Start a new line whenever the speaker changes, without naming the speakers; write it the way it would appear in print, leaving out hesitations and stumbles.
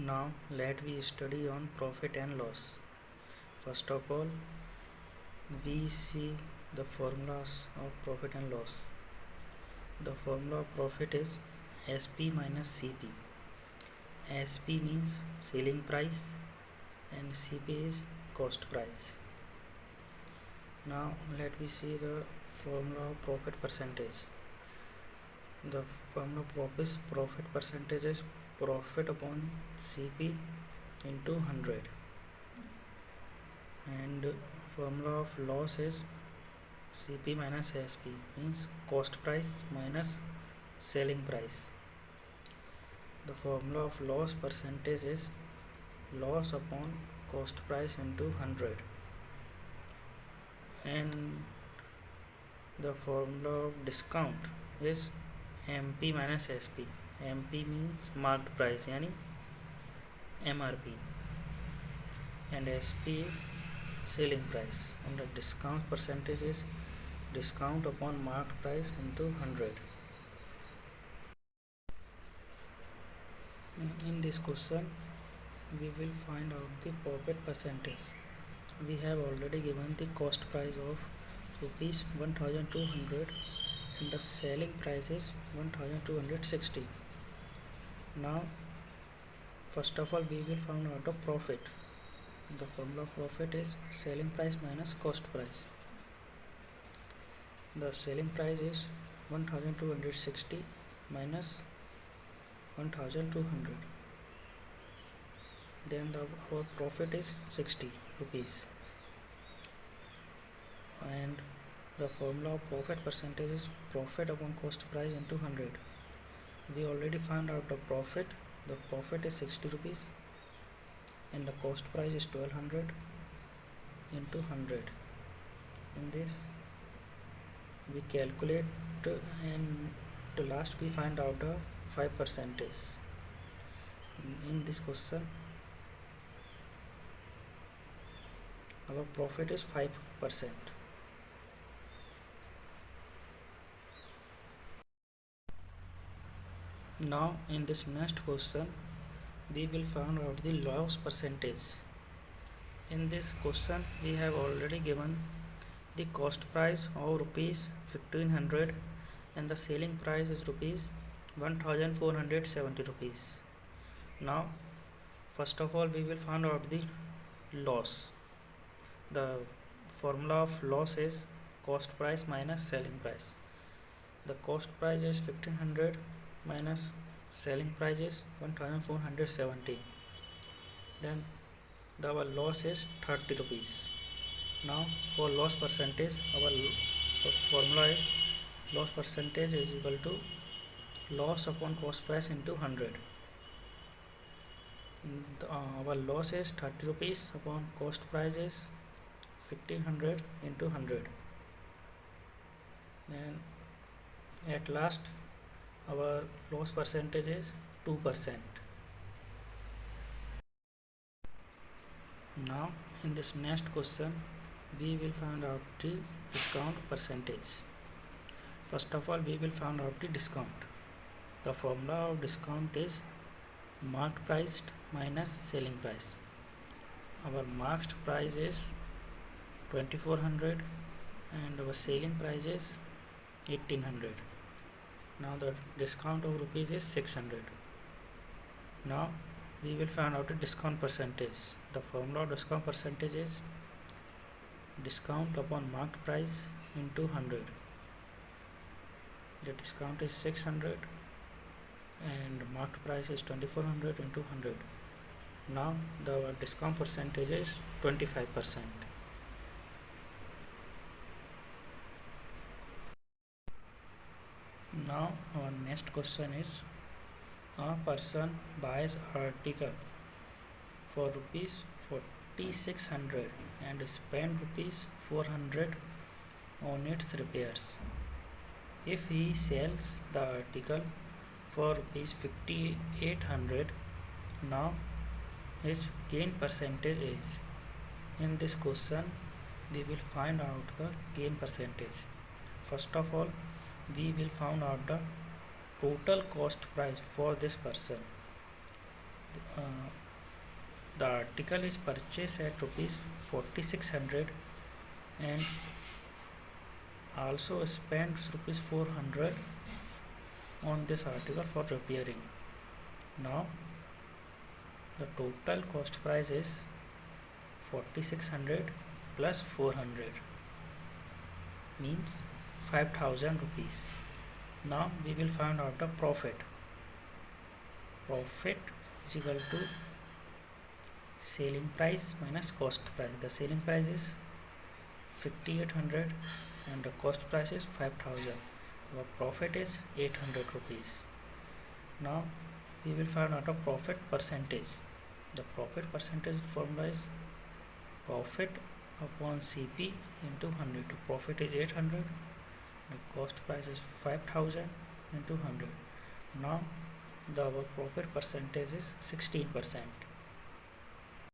Now let we study on profit and loss. First of all, we see the formulas of profit and loss. The formula of profit is SP minus CP. SP means selling price and CP is cost price. Now let we see the formula of profit percentage. The formula of profit percentage is profit upon CP into 100, and formula of loss is CP minus SP, means cost price minus selling price. The formula of loss percentage is loss upon cost price into 100, and the formula of discount is MP minus SP. MP means marked price यानी MRP, and SP is selling price, and the discount percentage is discount upon marked price into 100. In this question we will find out the profit percentage. We have already given the cost price of rupees 1200 and the selling price is 1260. Now first of all we will find out the profit. The formula of profit is selling price minus cost price. The selling price is 1260 minus 1200, then our profit is 60 rupees, and the formula of profit percentage is profit upon cost price into 100. We already found out the profit. The profit is 60 rupees and the cost price is 1200 into 100. In this we calculate, and to last we find out the 5%. In this question our profit is 5%. Now in this next question we will find out the loss percentage. In this question we have already given the cost price of rupees 1500 and the selling price is rupees 1470 rupees. Now first of all we will find out the loss. The formula of loss is cost price minus selling price. The cost price is 1500 minus selling price is 1470, then our loss is 30 rupees. Now for loss percentage, our formula is loss percentage is equal to loss upon cost price into 100. Our loss is 30 rupees upon cost price is 1500 into 100, and at last our loss percentage is 2%. Now in this next question we will find out the discount percentage. First of all we will find out the discount. The formula of discount is marked price minus selling price. Our marked price is 2400 and our selling price is 1800. Now the discount of rupees is 600. Now we will find out the discount percentage. The formula of discount percentage is discount upon marked price into 100. The discount is 600 and marked price is 2400 into 100. Now the discount percentage is 25%. Now our next question is, a person buys article for rupees 4600 and spend rupees 400 on its repairs. If he sells the article for rupees 5800, now his gain percentage is. In this question we will find out the gain percentage. First of all we will find out the total cost price for this person. uh, the article is purchased at rupees 4600 and also spent rupees 400 on this article for repairing. Now the total cost price is 4600 plus 400 means 5000 rupees. Now we will find out the profit. Profit is equal to selling price minus cost price. The selling price is 5800 and the cost price is 5000. Our profit is 800 rupees. Now we will find out a profit percentage. The profit percentage formula is profit upon CP into 100. The profit is 800. The cost price is 5000 into 100. Now our profit percentage is 16%.